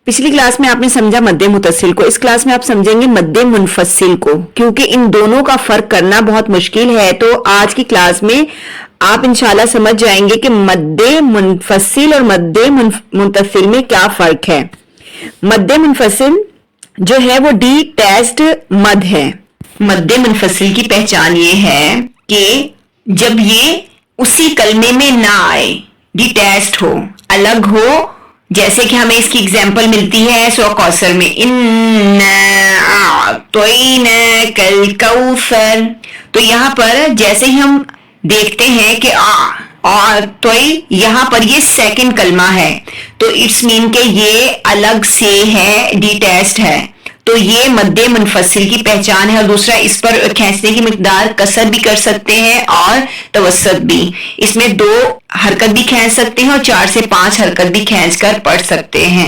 पिछली क्लास में आपने समझा मद्दे मुतसिल को, इस क्लास में आप समझेंगे मद्दे मुनफसिल को, क्योंकि इन दोनों का फर्क करना बहुत मुश्किल है। तो आज की क्लास में आप इंशाल्लाह समझ जाएंगे कि मद्दे मुनफसिल और मद्दे मुतसिल में क्या फर्क है। मद्दे मुनफसिल जो है वो डिटैच्ड मद है। मद्दे मुनफसिल की पहचान ये है कि जब ये उसी कलमे में ना आए, डिटैच्ड हो, अलग हो। जैसे कि हमें इसकी एग्जाम्पल मिलती है सूरह कौसर में, कल कौसर। तो यहाँ पर जैसे ही हम देखते हैं कि और तो यहाँ पर ये सेकंड कलमा है, तो इट्स मीन के ये अलग से है, डिटैच्ड है। तो ये मद्दे मुनफसिल की पहचान है। और दूसरा, इस पर खींचने की मिकदार कसर भी कर सकते हैं और तवस्सुत भी। इसमें 2 हरकत भी खींच सकते हैं और 4 से 5 हरकत भी खींच कर पढ़ सकते हैं।